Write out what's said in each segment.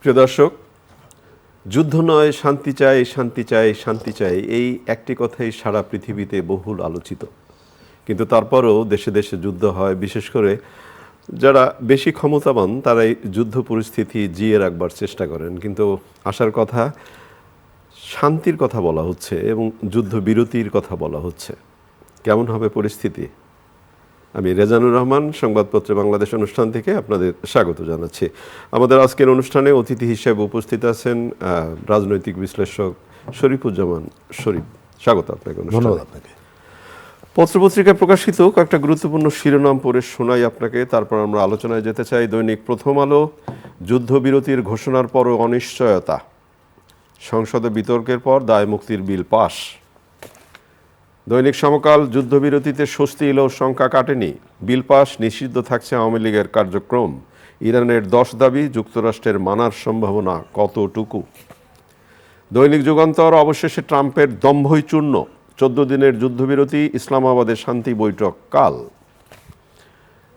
প্রিয় দর্শক, যুদ্ধ নয়, শান্তি চাই, শান্তি চাই, শান্তি চাই, এই একটি কথাই সারা পৃথিবীতে বহুল আলোচিত। কিন্তু তারপরও দেশে দেশে যুদ্ধ হয়। বিশেষ করে যারা বেশি ক্ষমতাবান তারাই যুদ্ধ পরিস্থিতি জিয়ে রাখবার চেষ্টা করেন। কিন্তু আসার কথা, শান্তির কথা বলা হচ্ছে এবং যুদ্ধ বিরতির কথা বলা হচ্ছে। কেমন হবে পরিস্থিতি? আমি রেজানুর রহমান, সংবাদপত্রে বাংলাদেশ অনুষ্ঠান থেকে আপনাদের স্বাগত জানাচ্ছি। আমাদের আজকের অনুষ্ঠানে অতিথি হিসেবে উপস্থিত আছেন রাজনৈতিক বিশ্লেষক শরীফুজ্জামান শরীফ। স্বাগত আপনাকে। ধন্যবাদ আপনাকে। পত্রপত্রিকায় প্রকাশিত কয়েকটা গুরুত্বপূর্ণ শিরোনাম পড়ে শোনাই আপনাকে, তারপর আমরা আলোচনায় যেতে চাই। দৈনিক প্রথম আলো, যুদ্ধবিরতির ঘোষণার পরও অনিশ্চয়তা, সংসদে বিতর্কের পর দায় মুক্তির বিল পাস। দৈনিক সমকাল, যুদ্ধবিরতিতে স্বস্তি এলেও শঙ্কা কাটেনি, বিল পাস, নিষিদ্ধ থাকছে আওয়ামী লীগের কার্যক্রম। ইরানের 10 দাবি, যুক্তরাষ্ট্রের মানার সম্ভাবনা কতটুকু। দৈনিক যুগান্তর, অবশেষে ট্রাম্পের দম্ভই চূর্ণ, 14 দিনের যুদ্ধবিরতি, ইসলামাবাদে শান্তি বৈঠক কাল।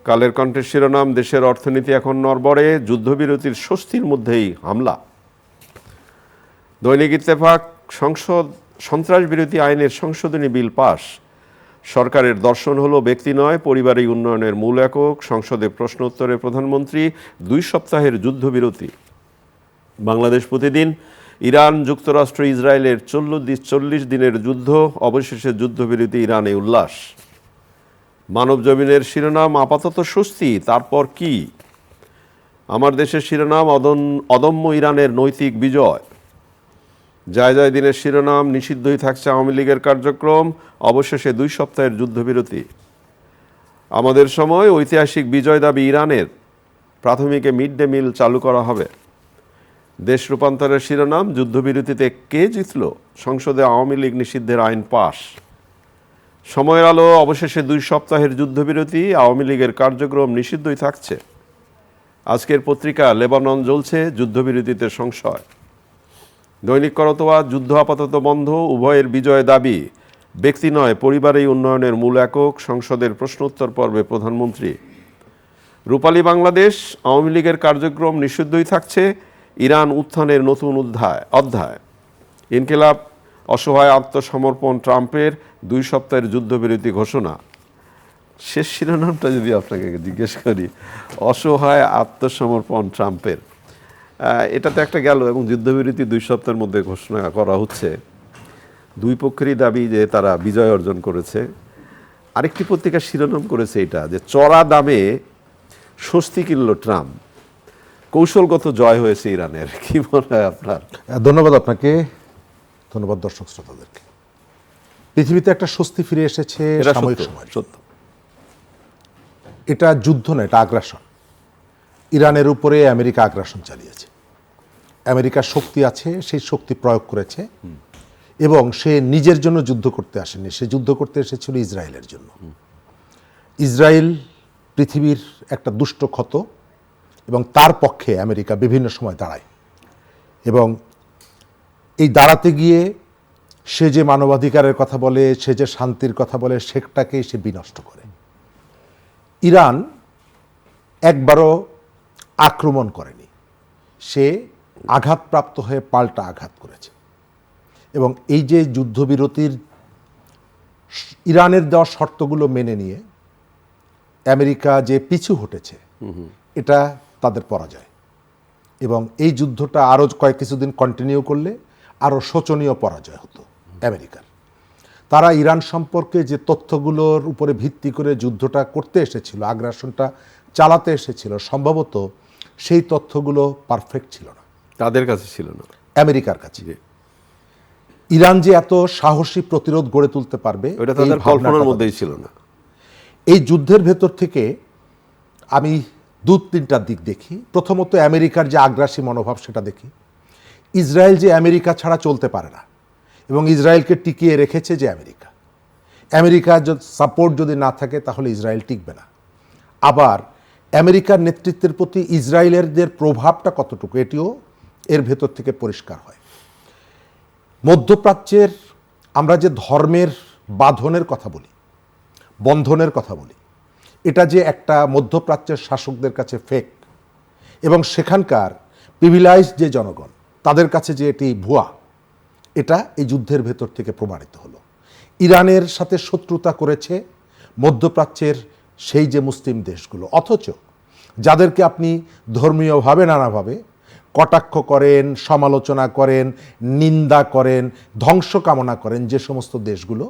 কালের কণ্ঠের শিরোনাম, দেশের অর্থনীতি এখন নড়বড়ে, যুদ্ধবিরতির স্বস্তির মধ্যেই হামলা। দৈনিক ইত্তেফাক, সন্ত্রাস বিরোধী আইনের সংশোধনী বিল পাস, সরকারের দর্শন হলো ব্যক্তি নয় পরিবারই উন্নয়নের মূল একক, সংসদে প্রশ্ন উত্তরে প্রধানমন্ত্রী, 2 সপ্তাহের যুদ্ধবিরতি। বাংলাদেশ প্রতিদিন, ইরান যুক্তরাষ্ট্র ইসরায়েলের 40 দিনের যুদ্ধ, অবশেষে যুদ্ধবিরতি, ইরানে উল্লাস। মানবজমিনের শিরোনাম, আপাতত স্বস্তি, তারপর কি। আমার দেশের শিরোনাম, অদম্য ইরানের নৈতিক বিজয়। জয় জয় দিনের শিরোনাম, নিষিদ্ধই থাকছে আওয়ামী লীগের কার্যক্রম, অবশেষে 2 সপ্তাহের যুদ্ধবিরতি। আমাদের সময়, ঐতিহাসিক বিজয় দাবি ইরানের, প্রাথমিকে মিড ডে মিল চালু করা হবে। দেশ রূপান্তরের শিরোনাম, যুদ্ধবিরতিতে কে জিতল, সংসদে আওয়ামী লীগ নিষিদ্ধের আইন পাস। সময়ের আলো, অবশেষে 2 সপ্তাহের যুদ্ধবিরতি, আওয়ামী লীগের কার্যক্রম নিষিদ্ধই থাকছে। আজকের পত্রিকা, লেবানন জ্বলছে, যুদ্ধবিরতিতে সংশয়। দৈনিক করতোয়া, যুদ্ধ আপাতত বন্ধ, উভয়ের বিজয় দাবি, ব্যক্তি নয় পরিবারেই উন্নয়নের মূল একক, সংসদের প্রশ্নোত্তর পর্বে প্রধানমন্ত্রী। রূপালী বাংলাদেশ, আওয়ামী লীগের কার্যক্রম নিষিদ্ধই থাকছে, ইরান উত্থানের নতুন অধ্যায়। ইনকিলাব, অসহায় আত্মসমর্পণ ট্রাম্পের, 2 সপ্তাহের যুদ্ধবিরতি ঘোষণা। শেষ শিরোনামটা যদি আপনাকে জিজ্ঞেস করি, অসহায় আত্মসমর্পণ ট্রাম্পের, এটাতে একটা গেল এবং যুদ্ধবিরতি 2 সপ্তাহের মধ্যে ঘোষণা করা হচ্ছে। 2 পক্ষেরই দাবি যে তারা বিজয় অর্জন করেছে। আরেকটি পত্রিকা শিরোনাম করেছে এটা, যে চড়া দামে স্বস্তি কিনল ট্রাম্প, কৌশলগত জয় হয়েছে ইরানের। কি মনে হয় আপনার? ধন্যবাদ আপনাকে, ধন্যবাদ দর্শক শ্রোতাদেরকে। পৃথিবীতে একটা স্বস্তি ফিরে এসেছে সাময়িক সময়। সত্য, এটা যুদ্ধ না, এটা আগ্রাসন। ইরানের উপরে আমেরিকা আগ্রাসন চালিয়েছে। আমেরিকার শক্তি আছে, সেই শক্তি প্রয়োগ করেছে এবং সে নিজের জন্য যুদ্ধ করতে আসেনি, সে যুদ্ধ করতে এসেছিল ইসরায়েলের জন্য। ইসরায়েল পৃথিবীর একটা দুষ্ট ক্ষত এবং তার পক্ষে আমেরিকা বিভিন্ন সময় দাঁড়ায় এবং এই দাঁড়াতে গিয়ে সে যে মানবাধিকারের কথা বলে, সে যে শান্তির কথা বলে, সেটাকেই সে বিনষ্ট করে। ইরান একবারও আক্রমণ করেনি, সে আঘাতপ্রাপ্ত হয়ে পাল্টা আঘাত করেছে। এবং এই যে যুদ্ধবিরতির ইরানের দেওয়া শর্তগুলো মেনে নিয়ে আমেরিকা যে পিছু হটেছে, এটা তাদের পরাজয়। এবং এই যুদ্ধটা আরও কিছুদিন কন্টিনিউ করলে আরও শোচনীয় পরাজয় হতো আমেরিকার। তারা ইরান সম্পর্কে যে তথ্যগুলোর উপরে ভিত্তি করে যুদ্ধটা করতে এসেছিল, আগ্রাসনটা চালাতে এসেছিল, সম্ভবত সেই তথ্যগুলো পারফেক্ট ছিল না, তাদের কাছে ছিল না, আমেরিকার কাছে। ইরান যে এত সাহসী প্রতিরোধ গড়ে তুলতে পারবে, এটা তাদের কল্পনার মধ্যেই ছিল না। এই যুদ্ধের ভেতর থেকে আমি 2-3টা দিক দেখি। প্রথমত, আমেরিকার যে আগ্রাসী মনোভাব সেটা দেখি। ইসরায়েল যে আমেরিকা ছাড়া চলতে পারে না এবং ইসরায়েলকে টিকিয়ে রেখেছে যে আমেরিকার সাপোর্ট যদি না থাকে তাহলে ইসরায়েল টিকবে না। আবার আমেরিকার নেতৃত্বের প্রতি ইসরায়েলের প্রভাবটা কতটুকু, এটিও এর ভেতর থেকে পরিষ্কার হয়। মধ্যপ্রাচ্যের আমরা যে ধর্মের বাঁধনের কথা বলি, বন্ধনের কথা বলি, এটা যে একটা মধ্যপ্রাচ্যের শাসকদের কাছে ফেক এবং সেখানকার প্রিভিলাইজড যে জনগণ, তাদের কাছে যে এটি ভুয়া, এটা এই যুদ্ধের ভেতর থেকে প্রমাণিত হলো। ইরানের সাথে শত্রুতা করেছে মধ্যপ্রাচ্যের সেই যে মুসলিম দেশগুলো, অথচ যাদেরকে আপনি ধর্মীয়ভাবে নানাভাবে কটাক্ষ করেন, সমালোচনা করেন, নিন্দা করেন, ধ্বংস কামনা করেন, যে সমস্ত দেশগুলো,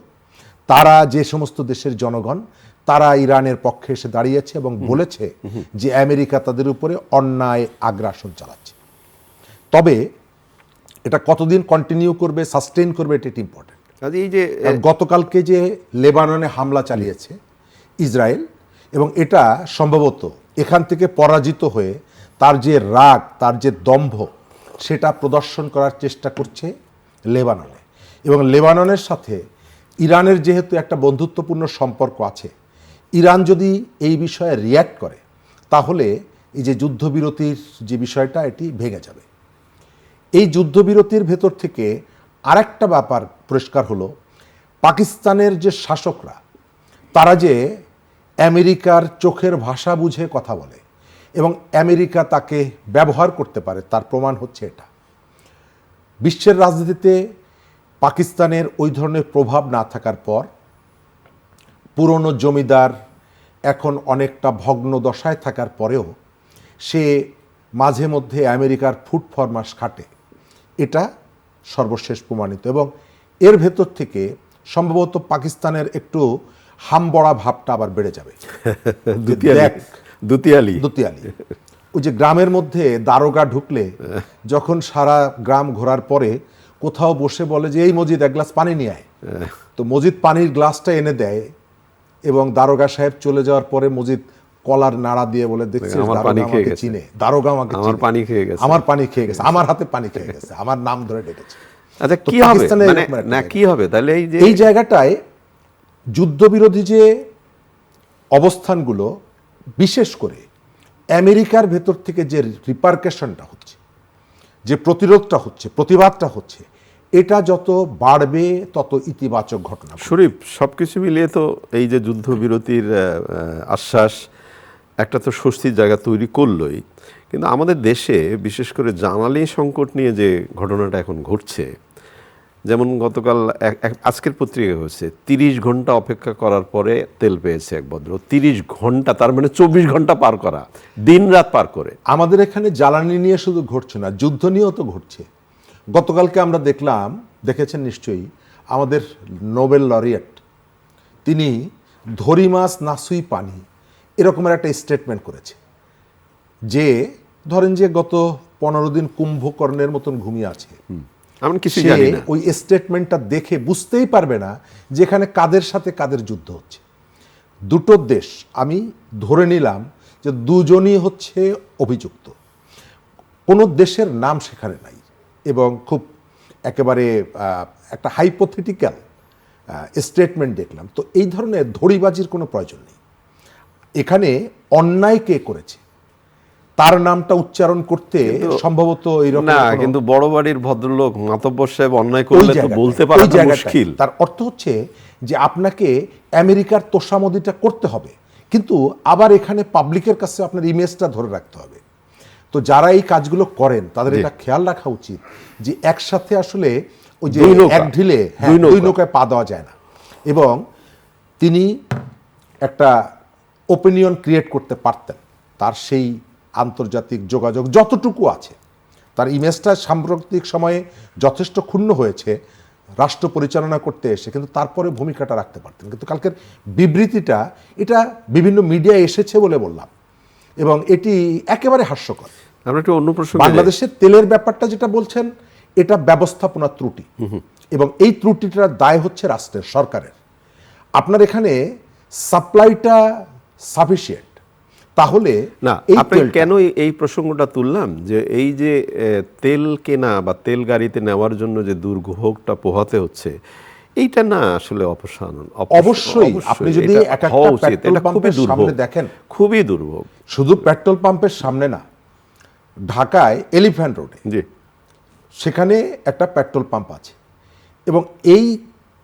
তারা, যে সমস্ত দেশের জনগণ, তারা ইরানের পক্ষে এসে দাঁড়িয়েছে এবং বলেছে যে আমেরিকা তাদের উপরে অন্যায় আগ্রাসন চালাচ্ছে। তবে এটা কতদিন কন্টিনিউ করবে, সাস্টেইন করবে, এটা ইম্পর্টেন্ট। এই যে গতকালকে যে লেবাননে হামলা চালিয়েছে ইসরায়েল, এবং এটা সম্ভবত এখান থেকে পরাজিত হয়ে তার যে রাগ, তার যে দম্ভ, সেটা প্রদর্শন করার চেষ্টা করছে লেবাননে। এবং লেবাননের সাথে ইরানের যেহেতু একটা বন্ধুত্বপূর্ণ সম্পর্ক আছে, ইরান যদি এই বিষয়ে রিয়্যাক্ট করে, তাহলে এই যে যুদ্ধবিরতির যে বিষয়টা, এটি ভেঙে যাবে। এই যুদ্ধবিরতির ভেতর থেকে আরেকটা ব্যাপার পরিষ্কার হলো, পাকিস্তানের যে শাসকরা, তারা যে আমেরিকার চোখের ভাষা বুঝে কথা বলে এবং আমেরিকা তাকে ব্যবহার করতে পারে, তার প্রমাণ হচ্ছে এটা। বিশ্বের রাজনীতিতে পাকিস্তানের ওই ধরনের প্রভাব না থাকার পর, পুরনো জমিদার এখন অনেকটা ভগ্ন দশায় থাকার পরেও সে মাঝে মধ্যে আমেরিকার ফুট ফরমাস খাটে, এটা সর্বশেষ প্রমাণিত। এবং এর ভেতর থেকে সম্ভবত পাকিস্তানের একটু হামবড়া ভাবটা আবার বেড়ে যাবে। দুতিয়ালি ওই যে গ্রামের মধ্যে দারোগা ঢুকলে যখন সারা গ্রাম ঘোরার পরে কোথাও বসে বলে যে এই মজিদ এক গ্লাস পানি নিয়ে আয়, তো মজিদ পানির গ্লাসটা এনে দেয় এবং দারোগা সাহেব চলে যাওয়ার পরে মজিদ কলার নাড়া দিয়ে বলে, দেখছিস দারোগা আমাকে চিনে, দারোগা আমাকে আমার পানি খেয়ে গেছে, আমার পানি খেয়ে গেছে, আমার হাতে পানি খেয়ে গেছে, আমার নাম ধরে ডেকেছে। আচ্ছা, কি হবে না কি হবে তাহলে এই জায়গাটায় যুদ্ধবিরোধী যে অবস্থানগুলো, বিশেষ করে আমেরিকার ভেতর থেকে যে রিপারকেশনটা হচ্ছে, যে প্রতিরোধটা হচ্ছে, প্রতিবাদটা হচ্ছে, এটা যত বাড়বে তত ইতিবাচক ঘটনা। শরীফ, সবকিছু মিলিয়ে তো এই যে যুদ্ধবিরতির আশ্বাস একটা তো স্বস্তির জায়গা তৈরি করলোই, কিন্তু আমাদের দেশে বিশেষ করে জ্বালানি সংকট নিয়ে যে ঘটনাটা এখন ঘটছে, যেমন গতকাল আজকের পত্রিকায় হয়েছে 30 ঘন্টা অপেক্ষা করার পরে তেল পেয়েছে এক ভদ্র। 30 ঘন্টা, তার মানে 24 ঘন্টা পার করা, দিন রাত পার করে। আমাদের এখানে জ্বালানি নিয়ে শুধু ঘটছে না, যুদ্ধ নিয়েও তো ঘটছে। গতকালকে আমরা দেখেছেন নিশ্চয়ই, আমাদের নোবেল লরিয়েট, তিনি ধরি মাছ নাসুই পানি, এরকমের একটা স্টেটমেন্ট করেছে, যে ধরেন যে গত 15 দিন কুম্ভকর্ণের মতন ঘুমিয়ে আছে। ওই স্টেটমেন্টটা দেখে বুঝতেই পারবে না যে এখানে কাদের সাথে কাদের যুদ্ধ হচ্ছে। দুটো দেশ, আমি ধরে নিলাম যে দুজনই হচ্ছে অভিযুক্ত, কোনো দেশের নাম সেখানে নাই, এবং খুব একেবারে একটা হাইপোথেটিক্যাল স্টেটমেন্ট দেখলাম। তো এই ধরনের ধড়িবাজির কোনো প্রয়োজন নেই। এখানে অন্যায় কে করেছে তার নামটা উচ্চারণ করতে সম্ভবত এইরকম না, কিন্তু বড় বাড়ির ভদ্রলোক মাতব্বর সাহেব অন্যায় করলে তো বলতে পারা মুশকিল। তার অর্থ হচ্ছে যে আপনাকে আমেরিকার তোষামদিটা করতে হবে, কিন্তু আবার এখানে পাবলিকের কাছে আপনার ইমেজটা ধরে রাখতে হবে। তো যারা এই কাজগুলো করেন তাদের এটা খেয়াল রাখা উচিত যে একসাথে আসলে ওই যে এক ঢিলে দুই নৌকায় পা দেওয়া যায় না। এবং তিনি একটা ওপিনিয়ন ক্রিয়েট করতে পারতেন, তার সেই আন্তর্জাতিক যোগাযোগ যতটুকু আছে, তার ইমেজটা সাম্প্রতিক সময়ে যথেষ্ট ক্ষুণ্ণ হয়েছে রাষ্ট্র পরিচালনা করতে এসে, কিন্তু তারপরে ভূমিকাটা রাখতে পারতেন। কিন্তু কালকের বিবৃতিটা, এটা বিভিন্ন মিডিয়ায় এসেছে বলে বললাম, এবং এটি একেবারে হাস্যকর। আমরা একটু অন্য প্রশ্ন, বাংলাদেশের তেলের ব্যাপারটা যেটা বলছেন, এটা ব্যবস্থাপনা ত্রুটি, এবং এই ত্রুটিটার দায় হচ্ছে রাষ্ট্রের, সরকারের। আপনার এখানে সাপ্লাইটা সাফিসিয়েন্ট, তাহলে না, আপনি কেন এই প্রসঙ্গটা তুললাম, যে এই যে তেল কেনা বা তেল গাড়িতে নেওয়ার জন্য যে দুর্ভোগটা পোহাতে হচ্ছে, এইটা না আসলে অপসারণ অবশ্যই। আপনি যদি একটা পেট্রোল পাম্পের সামনে দেখেন, খুবই দুর্ভোগ। শুধু পেট্রোল পাম্পের সামনে না, ঢাকায় এলিফ্যান্ট রোডে, জি, সেখানে একটা পেট্রোল পাম্প আছে, এবং এই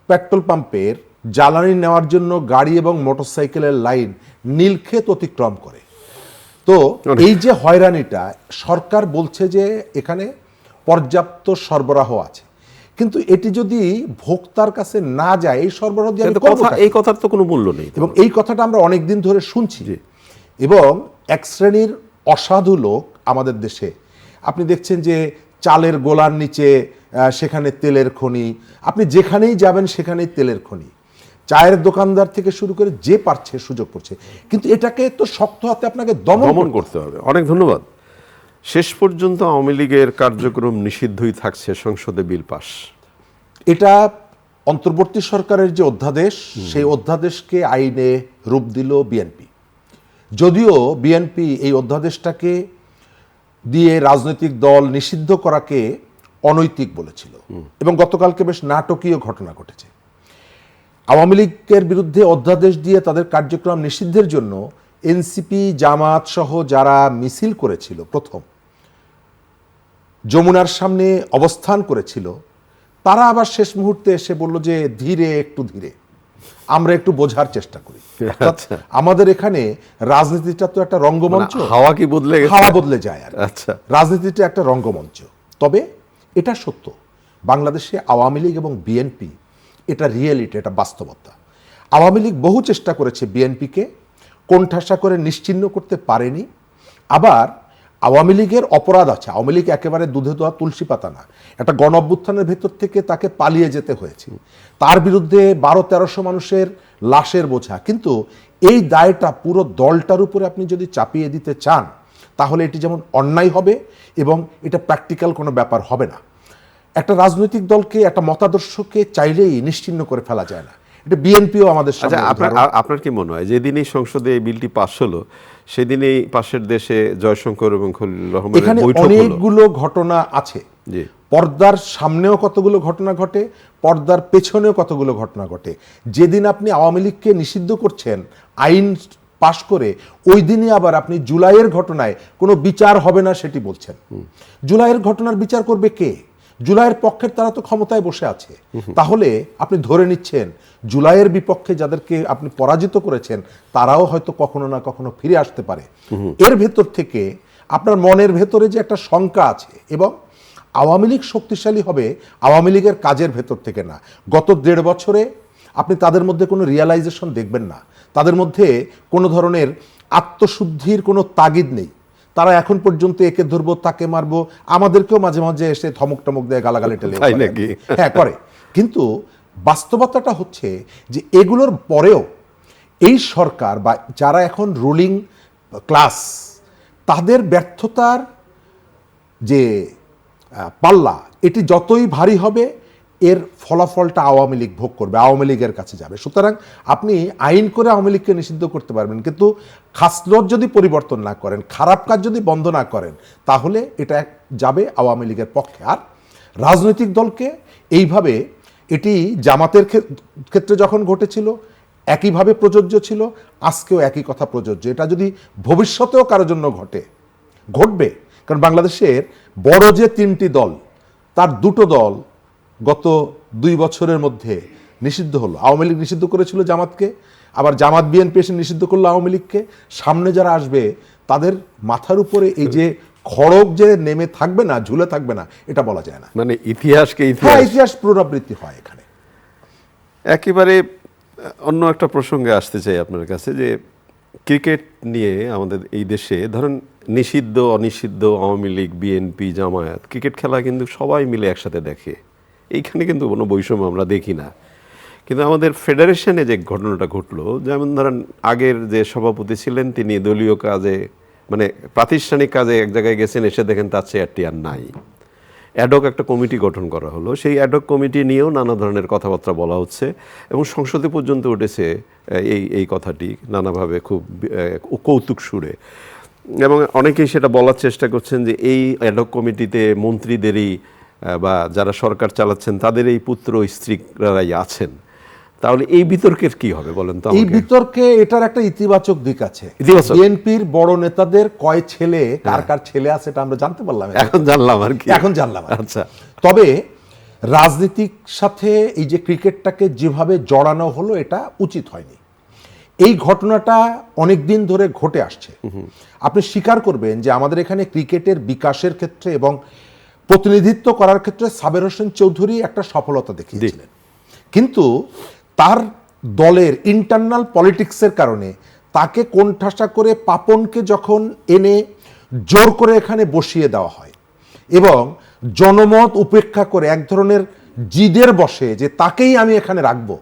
পেট্রোল পাম্পের জ্বালানি নেওয়ার জন্য গাড়ি এবং মোটরসাইকেলের লাইন নীলক্ষেত অতিক্রম করে। তো এই যে হয়রানিটা, সরকার বলছে যে এখানে পর্যাপ্ত সরবরাহ আছে, কিন্তু এটি যদি ভোক্তার কাছে না যায়, এই সরবরাহ দিয়ে আমি করবো কাকে? এই কথার তো কোনো মূল্য নেই। এবং এই কথাটা আমরা অনেক দিন ধরে শুনছি। এবং এক শ্রেণীর অসাধু লোক আমাদের দেশে, আপনি দেখছেন যে চালের গোলার নিচে সেখানে তেলের খনি, আপনি যেখানেই যাবেন সেখানেই তেলের খনি, চায়ের দোকানদার থেকে শুরু করে যে পারছে সুযোগ করছে, কিন্তু এটাকে তো শক্ত হাতে আপনাকে দমন করতে হবে। অনেক ধন্যবাদ। শেষ পর্যন্ত আওয়ামী লীগের কার্যক্রম নিষিদ্ধই থাকছে, সংসদে বিল পাস। এটা অন্তর্বর্তী সরকারের যে অধ্যাদেশ, সেই অধ্যাদেশকে আইনে রূপ দিল বিএনপি। যদিও বিএনপি এই অধ্যাদেশটাকে দিয়ে রাজনৈতিক দল নিষিদ্ধ করাকে অনৈতিক বলেছিল, এবং গতকালকে বেশ নাটকীয় ঘটনা ঘটেছে। আওয়ামী লীগের বিরুদ্ধে অধ্যাদেশ দিয়ে তাদের কার্যক্রম নিষিদ্ধের জন্য এনসিপি, জামাত সহ যারা মিছিল করেছিল, প্রথম যমুনার সামনে অবস্থান করেছিল, তারা আবার শেষ মুহূর্তে এসে বলল যে ধীরে, একটু ধীরে, আমরা একটু বোঝার চেষ্টা করি। আমাদের এখানে রাজনীতিটা তো একটা রঙ্গমঞ্চ, হাওয়া কি বদলে গেছে? হাওয়া বদলে যায় আর। আচ্ছা, রাজনীতিটা একটা রঙ্গমঞ্চ। তবে এটা সত্য, বাংলাদেশে আওয়ামী লীগ এবং বিএনপি এটা রিয়েলিটি, এটা বাস্তবতা। আওয়ামী লীগ বহু চেষ্টা করেছে বিএনপিকে কোণঠাসা করে নিশ্চিহ্ন করতে পারেনি। আবার আওয়ামী লীগের অপরাধ আছে, আওয়ামী লীগ একেবারে দুধে দোয়া তুলসী পাতা না। একটা গণ অভ্যুত্থানের ভেতর থেকে তাকে পালিয়ে যেতে হয়েছে, তার বিরুদ্ধে 1200-1300 মানুষের লাশের বোঝা। কিন্তু এই দায়টা পুরো দলটার উপরে আপনি যদি চাপিয়ে দিতে চান, তাহলে এটি যেমন অন্যায় হবে এবং এটা প্র্যাকটিক্যাল কোনো ব্যাপার হবে না। একটা রাজনৈতিক দলকে, একটা মতাদর্শকে চাইলেই নিশ্চিহ্ন করে ফেলা যায় না। এটা বিএনপিও আমাদের সামনে। আপনার কি মনে হয় যেদিনই সংসদে এই বিলটি পাস হলো, সেদিনই পাশের দেশে জয়শঙ্কর এবং খলিলুর রহমানের এখানে বৈঠক হলো? অনেকগুলো ঘটনা আছে। পর্দার সামনেও কতগুলো ঘটনা ঘটে, পর্দার পেছনেও কতগুলো ঘটনা ঘটে। যেদিন আপনি আওয়ামী লীগকে নিষিদ্ধ করছেন আইন পাশ করে, ওই দিনই আবার আপনি জুলাইয়ের ঘটনায় কোনো বিচার হবে না সেটি বলছেন। জুলাইয়ের ঘটনার বিচার করবে কে? জুলাইয়ের পক্ষের তারা তো ক্ষমতায় বসে আছে। তাহলে আপনি ধরে নিচ্ছেন জুলাইয়ের বিপক্ষে যাদেরকে আপনি পরাজিত করেছেন, তারাও হয়তো কখনো না কখনো ফিরে আসতে পারে। এর ভেতর থেকে আপনার মনের ভেতরে যে একটা শঙ্কা আছে, এবং আওয়ামী লীগ শক্তিশালী হবে আওয়ামী লীগের কাজের ভেতর থেকে না। গত 1.5 বছরে আপনি তাদের মধ্যে কোনো রিয়ালাইজেশন দেখবেন না, তাদের মধ্যে কোনো ধরনের আত্মশুদ্ধির কোনো তাগিদ নেই। তারা এখন পর্যন্ত একে ধরবো, তাকে মারবো, আমাদেরকেও মাঝে মাঝে এসে ধমক টমক দেয়, গালাগালি টেলে, হ্যাঁ করে। কিন্তু বাস্তবতাটা হচ্ছে যে এগুলোর পরেও এই সরকার বা যারা এখন রুলিং ক্লাস, তাদের ব্যর্থতার যে পাল্লা, এটি যতই ভারী হবে, এর ফলাফলটা আওয়ামী লীগ ভোগ করবে, আওয়ামী লীগের কাছে যাবে। সুতরাং আপনি আইন করে আওয়ামী লীগকে নিষিদ্ধ করতে পারবেন, কিন্তু খাসলত যদি পরিবর্তন না করেন, খারাপ কাজ যদি বন্ধ না করেন, তাহলে এটা যাবে আওয়ামী লীগের পক্ষে। আর রাজনৈতিক দলকে এইভাবে, এটি জামাতের ক্ষেত্রে যখন ঘটেছিল একইভাবে প্রযোজ্য ছিল, আজকেও একই কথা প্রযোজ্য। এটা যদি ভবিষ্যতেও কারোর জন্য ঘটবে, কারণ বাংলাদেশের বড় যে 3টি দল, তার 2টো দল গত 2 বছরের মধ্যে নিষিদ্ধ হলো। আওয়ামী লীগ নিষিদ্ধ করেছিল জামাতকে, আবার জামাত বিএনপি এসে নিষিদ্ধ করলো আওয়ামী লীগকে। সামনে যারা আসবে তাদের মাথার উপরে এই যে খড়গ যে নেমে থাকবে না, ঝুলে থাকবে না, এটা বলা যায় না। মানে ইতিহাস পুনরাবৃত্তি হয় এখানে। একেবারে অন্য একটা প্রসঙ্গে আসতে চাই আপনার কাছে, যে ক্রিকেট নিয়ে আমাদের এই দেশে ধরেন নিষিদ্ধ অনিষিদ্ধ আওয়ামী লীগ, বিএনপি, জামায়াত, ক্রিকেট খেলা কিন্তু সবাই মিলে একসাথে দেখে। এইখানে কিন্তু কোনো বৈষম্য আমরা দেখি না। কিন্তু আমাদের ফেডারেশনে যে ঘটনাটা ঘটলো, যেমন ধরেন আগের যে সভাপতি ছিলেন, তিনি দলীয় কাজে, মানে প্রাতিষ্ঠানিক কাজে এক জায়গায় গেছেন, এসে দেখেন তার চেয়ারটি আর নাই। অ্যাডহক একটা কমিটি গঠন করা হলো, সেই অ্যাডহক কমিটি নিয়েও নানা ধরনের কথাবার্তা বলা হচ্ছে, এবং সংসদে পর্যন্ত উঠেছে এই কথাটি নানাভাবে খুব কৌতুক সুরে। এবং অনেকেই সেটা বলার চেষ্টা করছেন যে এই অ্যাডহক কমিটিতে মন্ত্রীদেরই বা যারা সরকার চালাচ্ছেন তাদের এই পুত্র স্ত্রীরাই আছেন। তাহলে এই বিতর্কের কি হবে বলেন তো? এই বিতর্কে এটার একটা ইতিবাচক দিক আছে। বিএনপির বড় নেতাদের কয় ছেলে, কার কার ছেলে আছে, এটা আমরা জানতে পারলাম, এখন জানলাম আর কি, এখন জানলাম। আচ্ছা, তবে রাজনীতির সাথে এই যে ক্রিকেটটাকে যেভাবে জড়ানো হলো, এটা উচিত হয়নি। এই ঘটনাটা অনেক দিন ধরে ঘটে আসছে। আপনি স্বীকার করবেন যে আমাদের এখানে ক্রিকেটের বিকাশের ক্ষেত্রে এবং প্রতিনিধিত্ব করার ক্ষেত্রে সাবের হোসেন চৌধুরী একটা সফলতা দেখিয়েছিলেন, কিন্তু তার দলের ইন্টারনাল পলিটিক্সের কারণে তাকে কোণঠাসা করে পাপনকে যখন এনে জোর করে এখানে বসিয়ে দেওয়া হয় এবং জনমত উপেক্ষা করে এক ধরনের জিদের বসে যে তাকেই আমি এখানে রাখবো,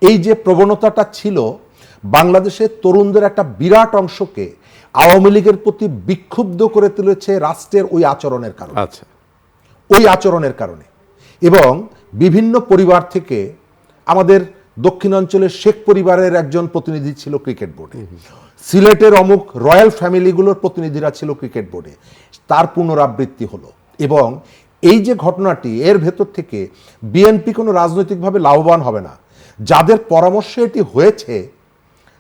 এই যে প্রবণতাটা ছিল বাংলাদেশের তরুণদের একটা বিরাট অংশকে আওয়ামী লীগের প্রতি বিক্ষুব্ধ করে তুলেছে রাষ্ট্রের ওই আচরণের কারণে। আচ্ছা, ওই আচরণের কারণে এবং বিভিন্ন পরিবার থেকে আমাদের দক্ষিণাঞ্চলের শেখ পরিবারের একজন প্রতিনিধি ছিল ক্রিকেট বোর্ডে, সিলেটের অমুক রয়্যাল ফ্যামিলিগুলোর প্রতিনিধিরা ছিল ক্রিকেট বোর্ডে, তার পুনরাবৃত্তি হলো। এবং এই যে ঘটনাটি, এর ভেতর থেকে বিএনপি কোনো রাজনৈতিকভাবে লাভবান হবে না। যাদের পরামর্শে এটি হয়েছে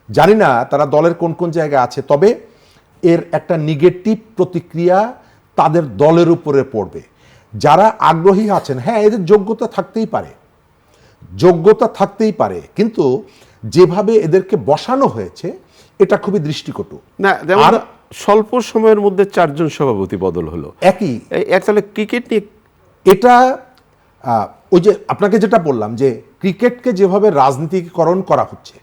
জানি না তারা দলের কোন কোন জায়গায় আছে, তবে এর একটা নেগেটিভ প্রতিক্রিয়া তাদের দলের উপরে পড়বে। যারা আগ্রহী আছেন, হ্যাঁ এদের যোগ্যতা থাকতেই পারে, যোগ্যতা থাকতেই পারে, কিন্তু যেভাবে এদেরকে বসানো হয়েছে এটা খুবই দৃষ্টিকটু। না যেমন স্বল্প সময়ের মধ্যে 4 জন সভাপতি বদল হলো, একই তাহলে ক্রিকেট নিয়ে এটা ওই যে আপনাকে যেটা বললাম যে ক্রিকেটকে যেভাবে রাজনীতিকরণ করা হচ্ছে,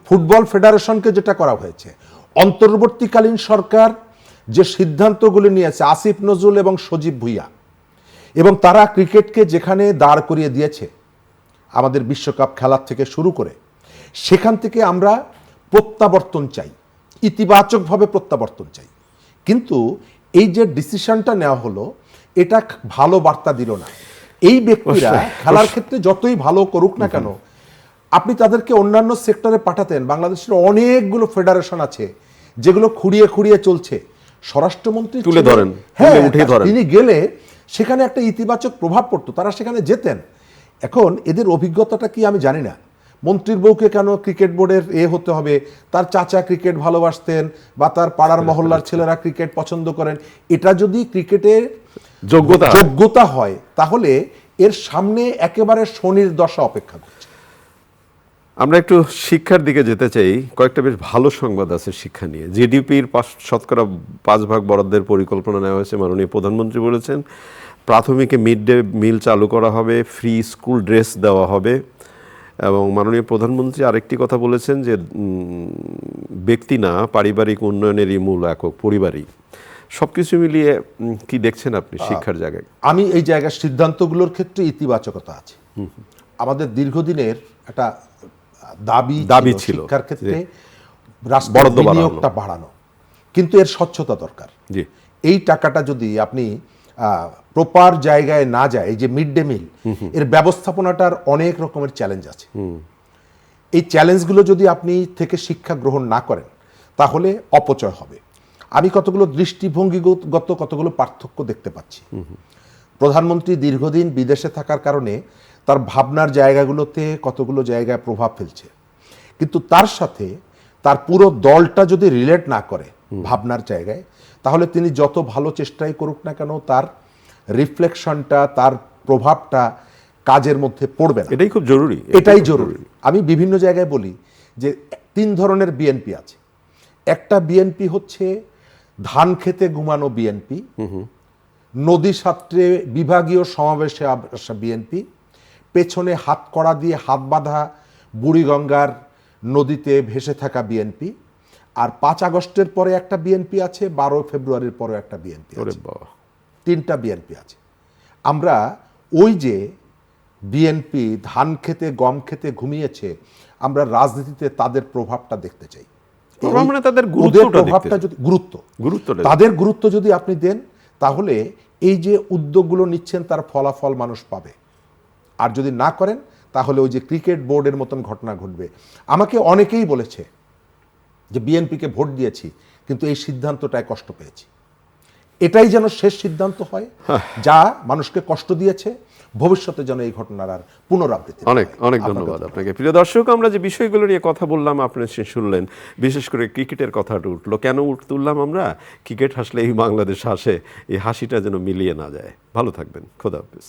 ফুটবল ফেডারেশনকে যেটা করা হয়েছে, অন্তর্বর্তীকালীন সরকার যে সিদ্ধান্তগুলি নিয়েছে, আসিফ নজরুল এবং সজীব ভুইয়া, এবং তারা ক্রিকেটকে যেখানে দাঁড় করিয়ে দিয়েছে আমাদের বিশ্বকাপ খেলার থেকে শুরু করে, সেখান থেকে আমরা প্রত্যাবর্তন চাই, ইতিবাচকভাবে প্রত্যাবর্তন চাই। কিন্তু এই যে ডিসিশনটা নেওয়া হলো এটা ভালো বার্তা দিল না। এই ব্যক্তিরা খেলার ক্ষেত্রে যতই ভালো করুক না কেন, আপনি তাদেরকে অন্যান্য সেক্টরে পাঠাতেন। বাংলাদেশের অনেকগুলো ফেডারেশন আছে যেগুলো খুঁড়িয়ে খুঁড়িয়ে চলছে, স্বরাষ্ট্রমন্ত্রী তুলে ধরেন, হ্যাঁ উঠে ধরেন, তিনি গেলে সেখানে একটা ইতিবাচক প্রভাব পড়তো, তারা সেখানে যেতেন। এখন এদের অভিজ্ঞতাটা কি আমি জানি না। মন্ত্রীর বউকে কেন ক্রিকেট বোর্ডের হতে হবে, তার চাচা ক্রিকেট ভালোবাসতেন বা তার পাড়ার মহল্লার ছেলেরা ক্রিকেট পছন্দ করেন, এটা যদি ক্রিকেটের যোগ্যতা হয় তাহলে এর সামনে একেবারে শনির দশা অপেক্ষা করছে। আমরা একটু শিক্ষার দিকে যেতে চাই। কয়েকটা বেশ ভালো সংবাদ আছে শিক্ষা নিয়ে। জিডিপির 5% বরাদ্দের পরিকল্পনা নেওয়া হয়েছে। মাননীয় প্রধানমন্ত্রী বলেছেন প্রাথমিকে মিড ডে মিল চালু করা হবে, ফ্রি স্কুল ড্রেস দেওয়া হবে। এবং মাননীয় প্রধানমন্ত্রী আরেকটি কথা বলেছেন যে ব্যক্তি না, পারিবারিক উন্নয়নেরই মূল একক পরিবারই। সবকিছু মিলিয়ে কি দেখছেন আপনি শিক্ষার জায়গায়? আমি এই জায়গার সিদ্ধান্তগুলোর ক্ষেত্রে ইতিবাচকতা আছে। আমাদের দীর্ঘদিনের একটা দাবি ছিল শিক্ষার ক্ষেত্রে রাষ্ট্রের বিনিয়োগটা বাড়ানো, কিন্তু এর স্বচ্ছতা দরকার। এই টাকাটা যদি আপনি প্রপার জায়গায় না যায়, এই যে মিড ডে মিল এর ব্যবস্থাপনাটার অনেক রকমের চ্যালেঞ্জ আছে। এই চ্যালেঞ্জগুলো যদি আপনি থেকে শিক্ষা গ্রহণ না করেন তাহলে অপচয় হবে। আমি কতগুলো দৃষ্টিভঙ্গিগত কতগুলো পার্থক্য দেখতে পাচ্ছি। প্রধানমন্ত্রী দীর্ঘদিন বিদেশে থাকার কারণে তার ভাবনার জায়গাগুলোতে কতগুলো জায়গায় প্রভাব ফেলছে, কিন্তু তার সাথে তার পুরো দলটা যদি রিলেট না করে ভাবনার জায়গায়, তাহলে তিনি যত ভালো চেষ্টাই করুক না কেন তার রিফ্লেকশনটা, তার প্রভাবটা কাজের মধ্যে পড়বে না। এটাই খুব জরুরি, এটাই জরুরি। আমি বিভিন্ন জায়গায় বলি যে 3 ধরনের বিএনপি আছে। একটা বিএনপি হচ্ছে ধান খেতে ঘুমানো বিএনপি, নদী সাঁতরে বিভাগীয় সমাবেশে আসা বিএনপি, পেছনে হাত কড়া দিয়ে হাত বাঁধা বুড়িগঙ্গার নদীতে ভেসে থাকা বিএনপি, আর 5 আগস্টের পরে একটা বিএনপি আছে, 12 ফেব্রুয়ারির পরে একটা বিএনপি আছে। 3টা বিএনপি আছে। আমরা ওই যে বিএনপি ধান খেতে গম খেতে ঘুমিয়েছে, আমরা রাজনীতিতে তাদের প্রভাবটা দেখতে চাই। তাদের তাদের গুরুত্ব যদি আপনি দেন তাহলে এই যে উদ্যোগগুলো নিচ্ছেন তার ফলাফল মানুষ পাবে। আর যদি না করেন তাহলে ওই যে ক্রিকেট বোর্ডের মতন ঘটনা ঘটবে। আমাকে অনেকেই বলেছে যে বিএনপিকে ভোট দিয়েছি কিন্তু এই সিদ্ধান্তটায় কষ্ট পেয়েছি। এটাই যেন শেষ সিদ্ধান্ত হয় যা মানুষকে কষ্ট দিয়েছে, ভবিষ্যতে যেন এই ঘটনার আর পুনরাবৃত্তি। অনেক অনেক ধন্যবাদ আপনাকে। প্রিয় দর্শক, আমরা যে বিষয়গুলো নিয়ে কথা বললাম আপনারা শুনলেন। বিশেষ করে ক্রিকেটের কথাটা উঠলো। কেন তুললাম আমরা? ক্রিকেট হাসলে এই বাংলাদেশ হাসে, এই হাসিটা যেন মিলিয়ে না যায়। ভালো থাকবেন, খোদা হাফেজ।